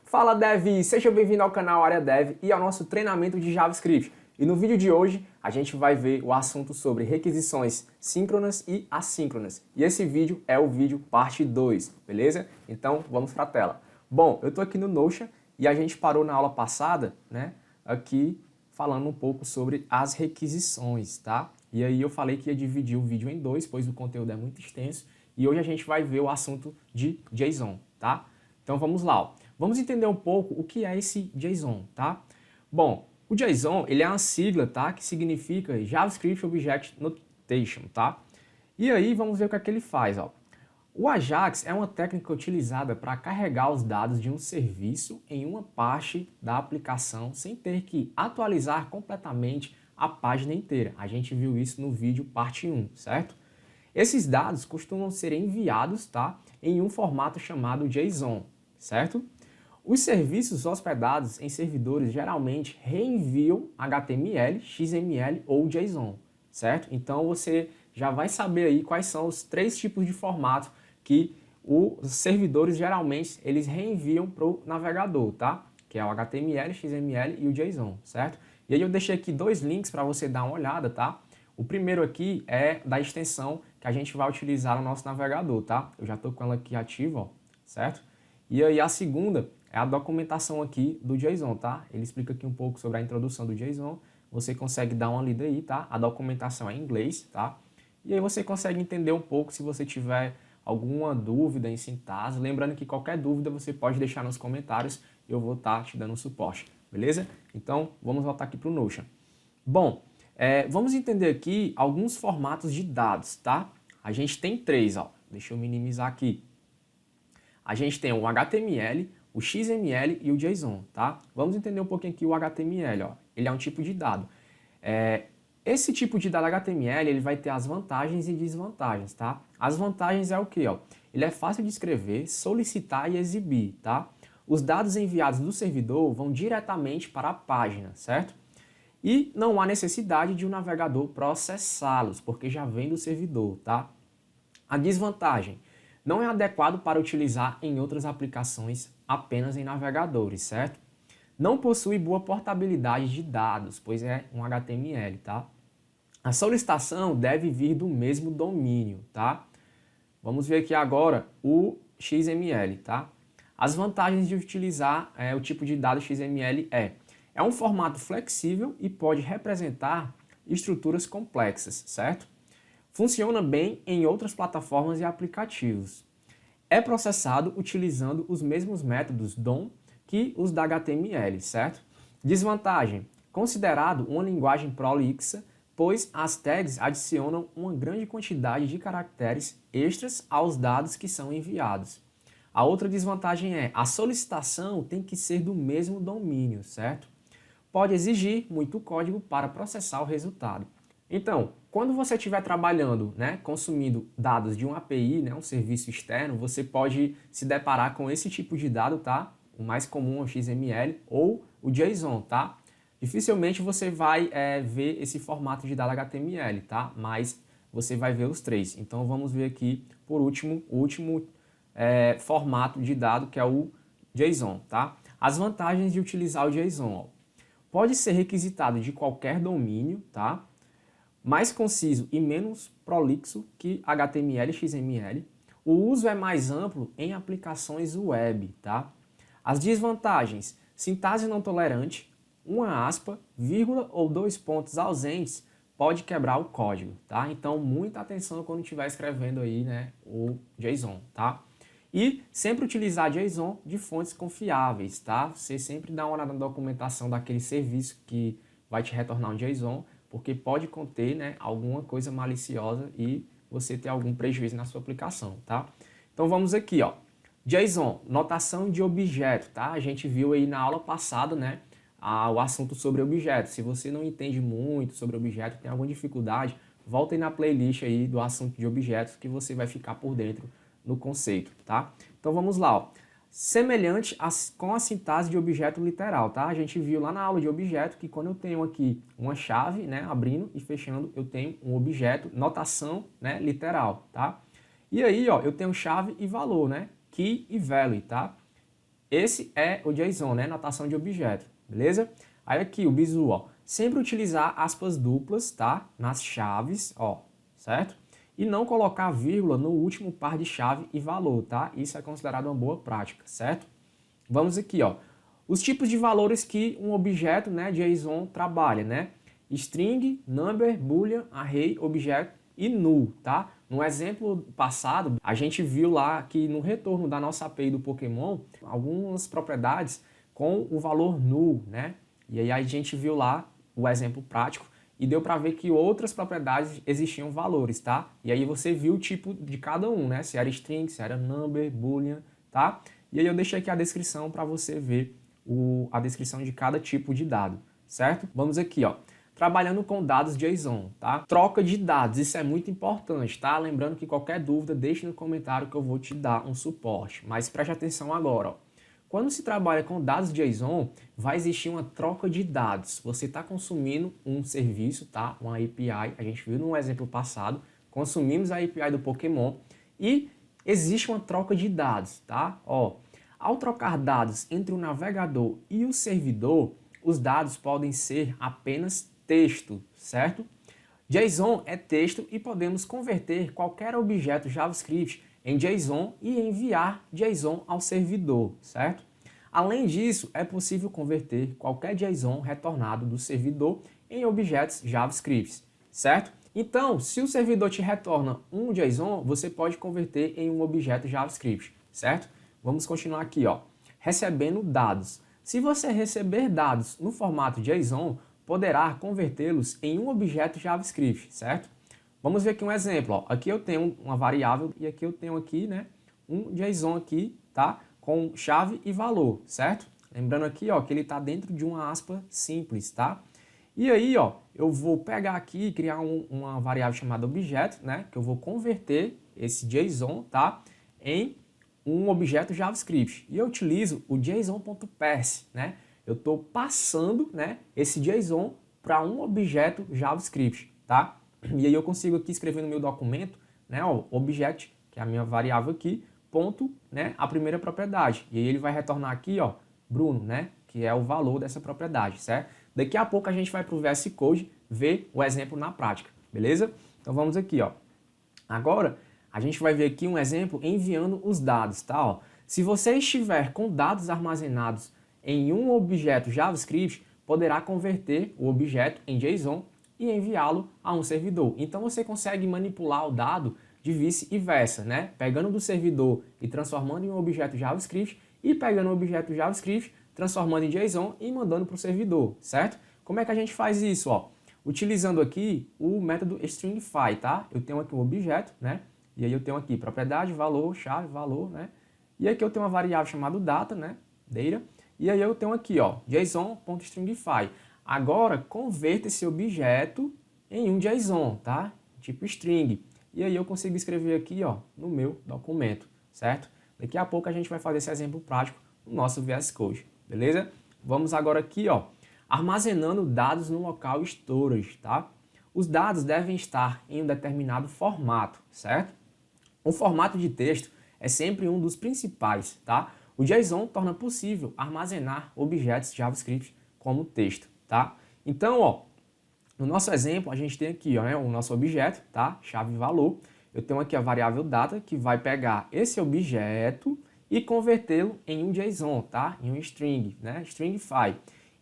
Fala Dev, seja bem-vindo ao canal Área Dev e ao nosso treinamento de JavaScript. E no vídeo de hoje a gente vai ver o assunto sobre requisições síncronas e assíncronas. E esse vídeo é o vídeo parte 2, beleza? Então vamos para a tela. Bom, eu estou aqui no Notion e a gente parou na aula passada, né, aqui falando um pouco sobre as requisições, tá? E aí eu falei que ia dividir o vídeo em dois, pois o conteúdo é muito extenso. E hoje a gente vai ver o assunto de JSON, tá? Então vamos lá, ó. Vamos entender um pouco o que é esse JSON, tá? Bom, o JSON, ele é uma sigla, tá? Que significa JavaScript Object Notation, tá? E aí vamos ver o que é que ele faz, ó. O AJAX é uma técnica utilizada para carregar os dados de um serviço em uma parte da aplicação sem ter que atualizar completamente a página inteira. A gente viu isso no vídeo parte 1, certo? Esses dados costumam ser enviados, tá, em um formato chamado JSON, certo? Os serviços hospedados em servidores geralmente reenviam HTML, XML ou JSON, certo? Então você já vai saber aí quais são os três tipos de formato que os servidores geralmente eles reenviam para o navegador, tá? Que é o HTML, XML e o JSON, certo? E aí eu deixei aqui dois links para você dar uma olhada, tá? O primeiro aqui é da extensão que a gente vai utilizar no nosso navegador, tá? Eu já estou com ela aqui ativa, ó, certo? E aí a segunda é a documentação aqui do JSON, tá? Ele explica aqui um pouco sobre a introdução do JSON. Você consegue dar uma lida aí, tá? A documentação é em inglês, tá? E aí você consegue entender um pouco se você tiver alguma dúvida em sintaxe. Lembrando que qualquer dúvida você pode deixar nos comentários e eu vou estar te dando suporte, beleza? Então, vamos voltar aqui para o Notion. Bom, vamos entender aqui alguns formatos de dados, tá? A gente tem três, ó. Deixa eu minimizar aqui. A gente tem o HTML, o XML e o JSON, tá? Vamos entender um pouquinho aqui o HTML, ó. Ele é um tipo de dado. Esse tipo de dado HTML, ele vai ter as vantagens e desvantagens, tá? As vantagens é o quê, ó? Ele é fácil de escrever, solicitar e exibir, tá? Os dados enviados do servidor vão diretamente para a página, certo? E não há necessidade de um navegador processá-los, porque já vem do servidor, tá? A desvantagem: não é adequado para utilizar em outras aplicações apenas em navegadores, certo? Não possui boa portabilidade de dados, pois é um HTML, tá? A solicitação deve vir do mesmo domínio, tá? Vamos ver aqui agora o XML, tá? As vantagens de utilizar o tipo de dado XML é um formato flexível e pode representar estruturas complexas, certo? Funciona bem em outras plataformas e aplicativos. É processado utilizando os mesmos métodos DOM que os da HTML, certo? Desvantagem: considerado uma linguagem prolixa, pois as tags adicionam uma grande quantidade de caracteres extras aos dados que são enviados. A outra desvantagem é a solicitação tem que ser do mesmo domínio, certo? Pode exigir muito código para processar o resultado. Então, quando você estiver trabalhando, né, consumindo dados de uma API, né, um serviço externo, você pode se deparar com esse tipo de dado, tá? O mais comum é o XML ou o JSON, tá? Dificilmente você vai ver esse formato de dado HTML, tá? Mas você vai ver os três. Então vamos ver aqui, por último, o último formato de dado, que é o JSON, tá? As vantagens de utilizar o JSON, ó. Pode ser requisitado de qualquer domínio, tá? Mais conciso e menos prolixo que HTML e XML. O uso é mais amplo em aplicações web, tá? As desvantagens: sintaxe não tolerante, uma aspa, vírgula ou dois pontos ausentes pode quebrar o código, tá? Então, muita atenção quando estiver escrevendo aí, né, o JSON, tá? E sempre utilizar JSON de fontes confiáveis, tá? Você sempre dá uma olhada na documentação daquele serviço que vai te retornar um JSON, porque pode conter, né, alguma coisa maliciosa e você ter algum prejuízo na sua aplicação, tá? Então vamos aqui, ó. JSON, notação de objeto, tá? A gente viu aí na aula passada, né, o assunto sobre objeto. Se você não entende muito sobre objeto, tem alguma dificuldade, volta aí na playlist aí do assunto de objetos que você vai ficar por dentro no conceito, tá? Então vamos lá, ó. Semelhante com a sintaxe de objeto literal, tá? A gente viu lá na aula de objeto que quando eu tenho aqui uma chave, né, abrindo e fechando, eu tenho um objeto, notação, né, literal, tá? E aí, ó, eu tenho chave e valor, né, key e value, tá? Esse é o JSON, né? Notação de objeto, beleza? Aí aqui o bizu, ó. Sempre utilizar aspas duplas, tá? Nas chaves, ó, certo? E não colocar vírgula no último par de chave e valor, tá? Isso é considerado uma boa prática, certo? Vamos aqui, ó. Os tipos de valores que um objeto, né, JSON trabalha, né? String, number, boolean, array, objeto e null, tá? No exemplo passado, a gente viu lá que no retorno da nossa API do Pokémon, algumas propriedades com o valor null, né? E aí a gente viu lá o exemplo prático e deu para ver que outras propriedades existiam valores, tá? E aí você viu o tipo de cada um, né? Se era string, se era number, boolean, tá? E aí eu deixei aqui a descrição para você ver a descrição de cada tipo de dado, certo? Vamos aqui, ó. Trabalhando com dados JSON, tá? Troca de dados, isso é muito importante, tá? Lembrando que qualquer dúvida, deixe no comentário que eu vou te dar um suporte. Mas preste atenção agora, ó. Quando se trabalha com dados JSON, vai existir uma troca de dados. Você está consumindo um serviço, tá? Uma API, a gente viu no exemplo passado, consumimos a API do Pokémon e existe uma troca de dados, tá? Ó, ao trocar dados entre o navegador e o servidor, os dados podem ser apenas texto, certo? JSON é texto e podemos converter qualquer objeto JavaScript em JSON e enviar JSON ao servidor, certo? Além disso, é possível converter qualquer JSON retornado do servidor em objetos JavaScript, certo? Então, se o servidor te retorna um JSON, você pode converter em um objeto JavaScript, certo? Vamos continuar aqui, ó. Recebendo dados. Se você receber dados no formato JSON, poderá convertê-los em um objeto JavaScript, certo? Vamos ver aqui um exemplo, ó. Aqui eu tenho uma variável e aqui eu tenho aqui, né, um JSON aqui, tá? Com chave e valor, certo? Lembrando aqui, ó, que ele está dentro de uma aspa simples, tá? E aí, ó, eu vou pegar aqui e criar uma variável chamada objeto, né? Que eu vou converter esse JSON, tá? Em um objeto JavaScript. E eu utilizo o JSON.parse, né? Eu estou passando, né, esse JSON para um objeto JavaScript, tá? E aí eu consigo aqui escrever no meu documento, né, ó, objet, que é a minha variável aqui, ponto, né, a primeira propriedade. E aí ele vai retornar aqui, ó, Bruno, né, que é o valor dessa propriedade, certo? Daqui a pouco a gente vai para o VS Code ver o exemplo na prática, beleza? Então vamos aqui, ó. Agora a gente vai ver aqui um exemplo enviando os dados, tá? Ó, se você estiver com dados armazenados em um objeto JavaScript, poderá converter o objeto em JSON e enviá-lo a um servidor. Então você consegue manipular o dado de vice-versa, né? Pegando do servidor e transformando em um objeto JavaScript e pegando um objeto JavaScript, transformando em JSON e mandando para o servidor, certo? Como é que a gente faz isso, ó? Utilizando aqui o método stringify, tá? Eu tenho aqui um objeto, né? E aí eu tenho aqui propriedade, valor, chave, valor, né? E aqui eu tenho uma variável chamada data, né? Data. E aí eu tenho aqui, ó, JSON.stringify. Agora, converta esse objeto em um JSON, tá? Tipo string. E aí eu consigo escrever aqui, ó, no meu documento, certo? Daqui a pouco a gente vai fazer esse exemplo prático no nosso VS Code, beleza? Vamos agora aqui, ó, armazenando dados no local storage, tá? Os dados devem estar em um determinado formato, certo? O formato de texto é sempre um dos principais, tá? O JSON torna possível armazenar objetos JavaScript como texto, tá? Então, ó, no nosso exemplo, a gente tem aqui, ó, né, o nosso objeto, tá? Chave e valor. Eu tenho aqui a variável data, que vai pegar esse objeto e convertê-lo em um JSON, tá? Em um string, né? Stringify.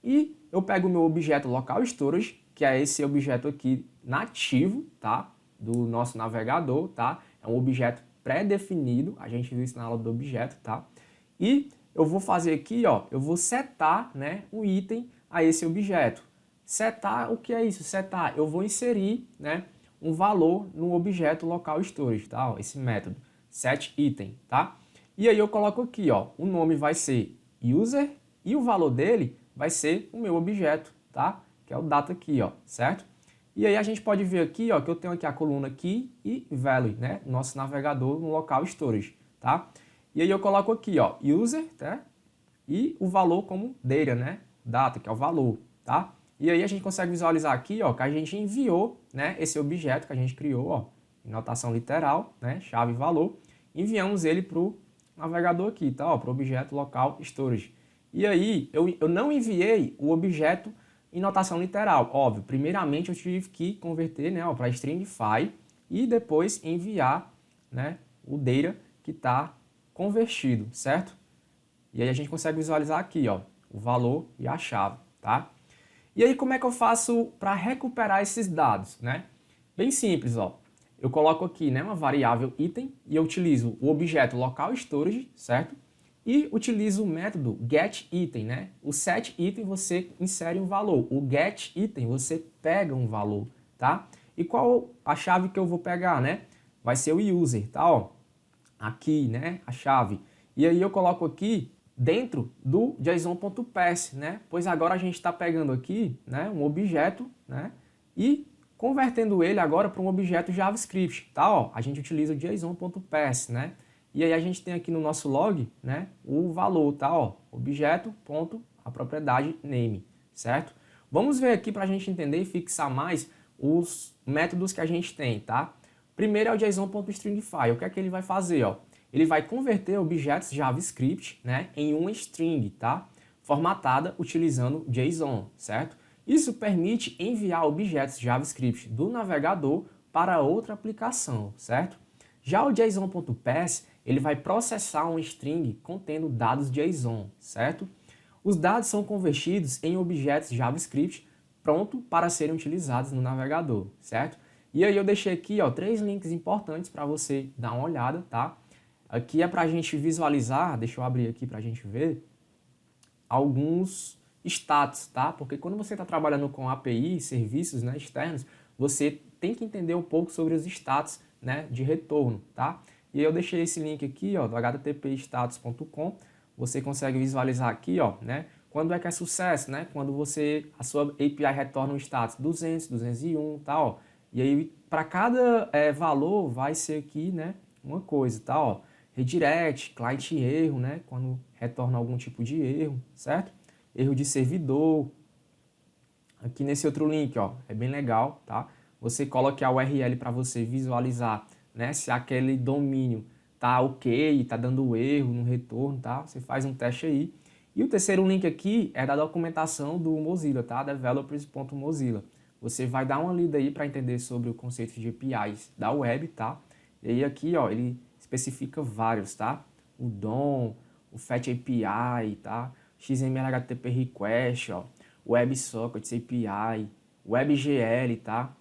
E eu pego o meu objeto local storage, que é esse objeto aqui nativo, tá? Do nosso navegador, tá? É um objeto pré-definido, a gente viu isso na aula do objeto, tá? E eu vou fazer aqui, ó, eu vou setar, né, um item a esse objeto. Setar, o que é isso? Setar, eu vou inserir, né, um valor no objeto local storage, tá? Ó, esse método, setItem, tá? E aí eu coloco aqui, ó, o nome vai ser user e o valor dele vai ser o meu objeto, tá? Que é o data aqui, ó, certo? E aí a gente pode ver aqui, ó, que eu tenho aqui a coluna key e value, né? Nosso navegador no local storage, tá? E aí eu coloco aqui, ó, user, tá? E o valor como data, né? Data, que é o valor, tá? E aí a gente consegue visualizar aqui, ó, que a gente enviou, né, esse objeto que a gente criou, ó, em notação literal, né, chave e valor, enviamos ele para o navegador aqui, tá? Ó, para o objeto local storage. E aí, eu não enviei o objeto em notação literal, óbvio. Primeiramente, eu tive que converter, né, para stringify e depois enviar, né, o data que está convertido, certo? E aí a gente consegue visualizar aqui, ó, o valor e a chave, tá? E aí como é que eu faço para recuperar esses dados, né? Bem simples, ó. Eu coloco aqui, né, uma variável item e eu utilizo o objeto local storage, certo? E utilizo o método getItem, né? O setItem você insere um valor, o getItem você pega um valor, tá? E qual a chave que eu vou pegar, né? Vai ser o user, tá? Ó, aqui, né, a chave. E aí eu coloco aqui dentro do json.pass, né? Pois agora a gente está pegando aqui, né, um objeto, né, e convertendo ele agora para um objeto JavaScript, tá? Ó, a gente utiliza o json.pass, né? E aí a gente tem aqui no nosso log, né, o valor, tá? Ó, objeto ponto a propriedade name, certo? Vamos ver aqui para a gente entender e fixar mais os métodos que a gente tem, tá? Primeiro é o json.stringify. O que é que ele vai fazer, ó? Ele vai converter objetos JavaScript, né, em uma string, tá? Formatada utilizando JSON, certo? Isso permite enviar objetos JavaScript do navegador para outra aplicação, certo? Já o json.pass, ele vai processar uma string contendo dados JSON, certo? Os dados são convertidos em objetos JavaScript pronto para serem utilizados no navegador, certo? E aí eu deixei aqui, ó, 3 links importantes para você dar uma olhada, tá? Aqui é para a gente visualizar, deixa eu abrir aqui para a gente ver, alguns status, tá? Porque quando você está trabalhando com API, serviços, né, externos, você tem que entender um pouco sobre os status, né, de retorno, tá? E eu deixei esse link aqui, ó, do httpstatus.com. Você consegue visualizar aqui, ó, né, quando é que é sucesso, né? Quando a sua API retorna um status 200, 201, tá, ó. E aí, para cada valor, vai ser aqui, né, uma coisa, tá, ó. Redirect, client erro, né, quando retorna algum tipo de erro, certo? Erro de servidor. Aqui nesse outro link, ó, é bem legal, tá? Você coloca a URL para você visualizar, né, se aquele domínio tá ok, tá dando erro no retorno, tá? Você faz um teste aí. E o terceiro link aqui é da documentação do Mozilla, tá? Developers.mozilla. Você vai dar uma lida aí para entender sobre o conceito de APIs da web, tá? E aí aqui, ó, ele especifica vários, tá? O DOM, o Fetch API, tá? XML HTTP Request, ó, WebSockets API, WebGL, tá?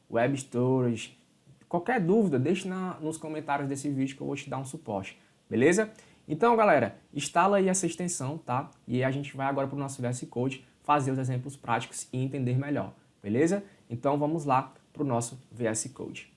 Web Storage. Qualquer dúvida, deixe nos comentários desse vídeo que eu vou te dar um suporte, beleza? Então, galera, instala aí essa extensão, tá? E a gente vai agora para o nosso VS Code fazer os exemplos práticos e entender melhor, beleza? Então, vamos lá para o nosso VS Code.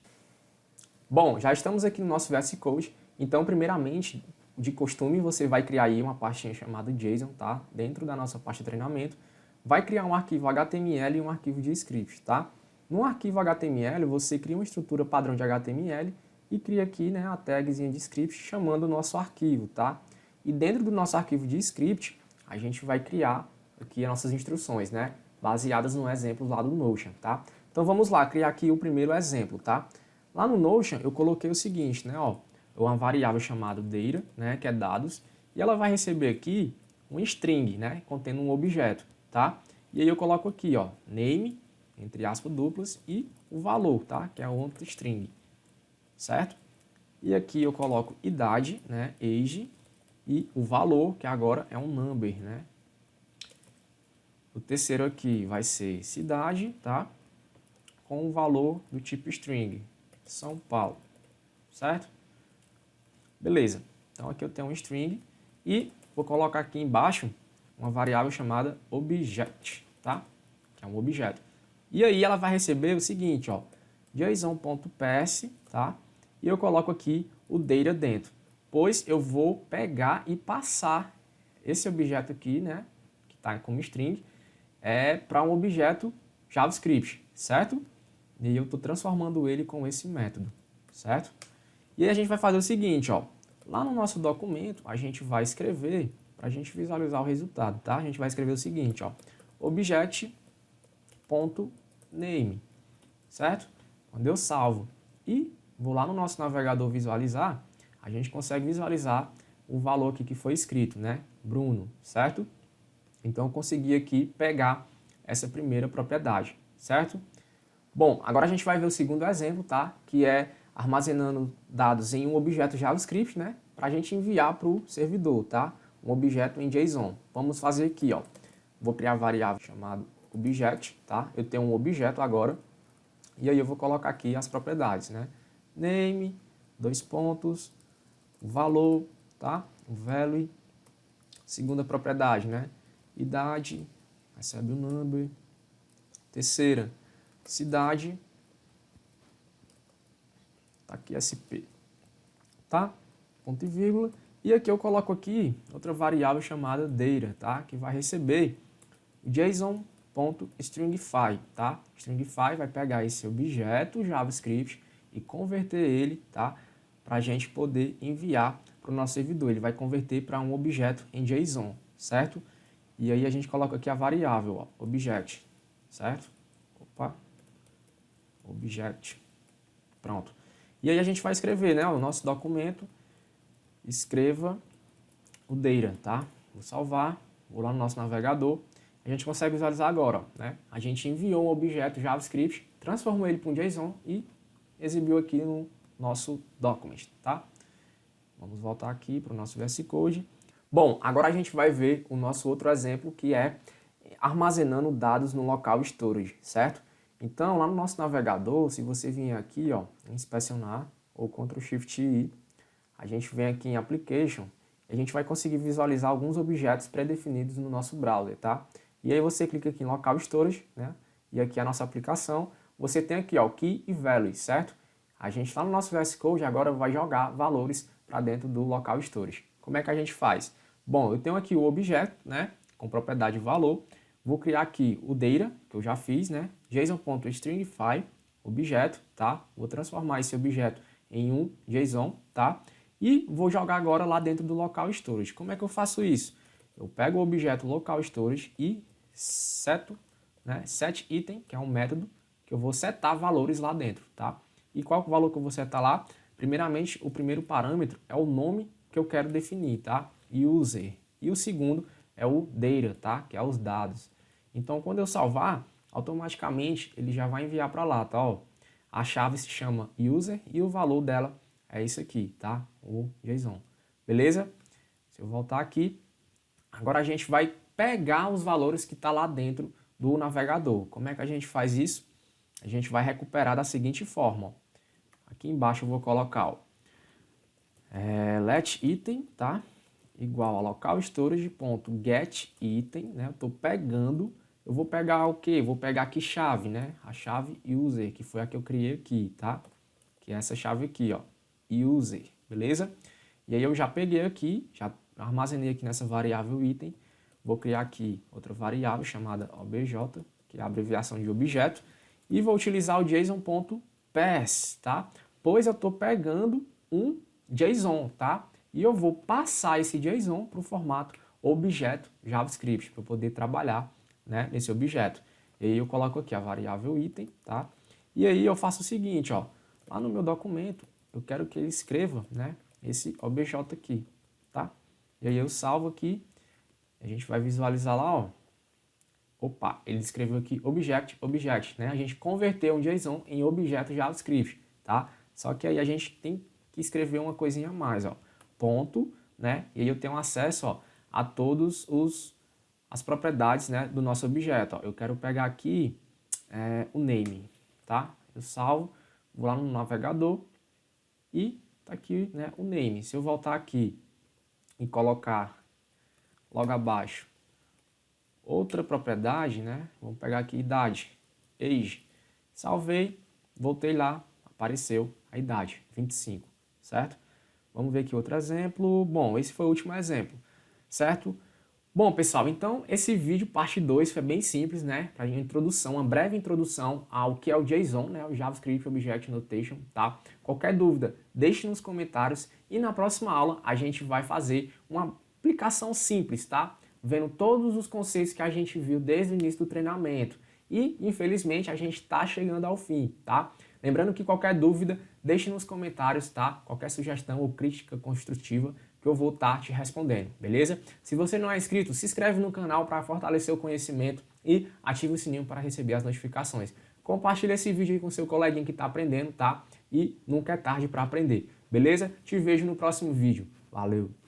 Bom, já estamos aqui no nosso VS Code, então, primeiramente, de costume, você vai criar aí uma pastinha chamada JSON, tá? Dentro da nossa pasta de treinamento, vai criar um arquivo HTML e um arquivo de script, tá? No arquivo HTML, você cria uma estrutura padrão de HTML e cria aqui, né, a tagzinha de script chamando o nosso arquivo, tá? E dentro do nosso arquivo de script, a gente vai criar aqui as nossas instruções, né, baseadas no exemplo lá do Notion, tá? Então vamos lá, criar aqui o primeiro exemplo, tá? Lá no Notion eu coloquei o seguinte, né, ó, uma variável chamada data, né, que é dados, e ela vai receber aqui um string, né, contendo um objeto, tá? E aí eu coloco aqui, ó, name, entre aspas duplas, e o valor, tá? Que é outra string, certo? E aqui eu coloco idade, né? Age, e o valor, que agora é um number, né? O terceiro aqui vai ser cidade, tá? Com o valor do tipo string, São Paulo, certo? Beleza. Então aqui eu tenho um string e vou colocar aqui embaixo uma variável chamada object, tá? Que é um objeto. E aí ela vai receber o seguinte, ó, json.pass, tá? E eu coloco aqui o data dentro, pois eu vou pegar e passar esse objeto aqui, né, que está como string, para um objeto JavaScript, certo? E eu estou transformando ele com esse método, certo? E aí a gente vai fazer o seguinte, ó, lá no nosso documento a gente vai escrever, para a gente visualizar o resultado, tá? A gente vai escrever o seguinte, ó, object.name, certo? Quando eu salvo e vou lá no nosso navegador visualizar, a gente consegue visualizar o valor aqui que foi escrito, né? Bruno, certo? Então, eu consegui aqui pegar essa primeira propriedade, certo? Bom, agora a gente vai ver o segundo exemplo, tá? Que é armazenando dados em um objeto JavaScript, né? Para a gente enviar para o servidor, tá? Um objeto em JSON. Vamos fazer aqui, ó. Vou criar a variável chamada object, tá? Eu tenho um objeto agora. E aí eu vou colocar aqui as propriedades, né? Name, dois pontos, valor, tá? Value. Segunda propriedade, né? Idade, recebe o number. Terceira, cidade, tá aqui SP, tá? Ponto e vírgula. E aqui eu coloco aqui outra variável chamada data, tá? Que vai receber o JSON.stringify, tá? Stringify vai pegar esse objeto JavaScript e converter ele, tá? Para a gente poder enviar para o nosso servidor. Ele vai converter para um objeto em JSON, certo? E aí a gente coloca aqui a variável, ó, object, certo? Opa, object, pronto. E aí a gente vai escrever, né, o nosso documento, escreva o data, tá? Vou salvar, vou lá no nosso navegador, a gente consegue visualizar agora, ó, né? A gente enviou um objeto JavaScript, transformou ele para um JSON e exibiu aqui no nosso document, tá? Vamos voltar aqui para o nosso VS Code. Bom, agora a gente vai ver o nosso outro exemplo, que é armazenando dados no local storage, certo? Então, lá no nosso navegador, se você vier aqui, ó, inspecionar, ou Ctrl Shift I, a gente vem aqui em Application, e a gente vai conseguir visualizar alguns objetos pré-definidos no nosso browser, tá? E aí você clica aqui em Local Storage, né? E aqui a nossa aplicação, você tem aqui, ó, Key e Value, certo? A gente lá no nosso VS Code agora vai jogar valores para dentro do Local Storage. Como é que a gente faz? Bom, eu tenho aqui o objeto, né, com propriedade valor. Vou criar aqui o data, que eu já fiz, né, JSON.stringify, objeto, tá? Vou transformar esse objeto em um JSON, tá? E vou jogar agora lá dentro do local storage. Como é que eu faço isso? Eu pego o objeto local storage e seto, né, set item, que é um método que eu vou setar valores lá dentro, tá? E qual é o valor que eu vou setar lá? Primeiramente, o primeiro parâmetro é o nome que eu quero definir, tá? User. E o segundo é o data, tá? Que é os dados. Então, quando eu salvar, automaticamente ele já vai enviar para lá, tá? Ó, a chave se chama user e o valor dela é isso aqui, tá? O JSON. Beleza? Se eu voltar aqui, agora a gente vai pegar os valores que tá lá dentro do navegador. Como é que a gente faz isso? A gente vai recuperar da seguinte forma, ó. Aqui embaixo eu vou colocar, ó, let item, tá? Igual a local storage.getItem, né? Eu tô pegando, eu vou pegar o quê? Vou pegar aqui chave, né? A chave user, que foi a que eu criei aqui, tá? Que é essa chave aqui, ó, user, beleza? E aí eu já peguei aqui, já armazenei aqui nessa variável item, vou criar aqui outra variável chamada obj, que é a abreviação de objeto, e vou utilizar o JSON.pass, tá? Pois eu tô pegando um JSON, tá? E eu vou passar esse JSON para o formato objeto JavaScript, para eu poder trabalhar, né, nesse objeto. E aí eu coloco aqui a variável item, tá? E aí eu faço o seguinte, ó, lá no meu documento, eu quero que ele escreva, né, esse obj aqui, tá? E aí eu salvo aqui, a gente vai visualizar lá, ó. Opa, ele escreveu aqui object, né? A gente converteu um JSON em objeto JavaScript, tá? Só que aí a gente tem que escrever uma coisinha a mais, ó. Ponto, né? E aí eu tenho acesso, ó, a todos as propriedades, né, do nosso objeto, ó. Eu quero pegar aqui o name, tá? Eu salvo, vou lá no navegador e tá aqui, né, o name. Se eu voltar aqui e colocar logo abaixo outra propriedade, né? Vamos pegar aqui idade, age. Salvei, voltei lá, apareceu a idade, 25, certo? Vamos ver aqui outro exemplo. Bom, esse foi o último exemplo, certo? Bom, pessoal, então esse vídeo, parte 2, foi bem simples, né? Para a introdução, uma breve introdução ao que é o JSON, né? O JavaScript Object Notation, tá? Qualquer dúvida, deixe nos comentários e na próxima aula a gente vai fazer uma aplicação simples, tá? Vendo todos os conceitos que a gente viu desde o início do treinamento. E, infelizmente, a gente está chegando ao fim, tá? Lembrando que qualquer dúvida, deixe nos comentários, tá? Qualquer sugestão ou crítica construtiva, que eu vou estar te respondendo, beleza? Se você não é inscrito, se inscreve no canal para fortalecer o conhecimento e ativa o sininho para receber as notificações. Compartilha esse vídeo aí com seu coleguinha que está aprendendo, tá? E nunca é tarde para aprender, beleza? Te vejo no próximo vídeo. Valeu!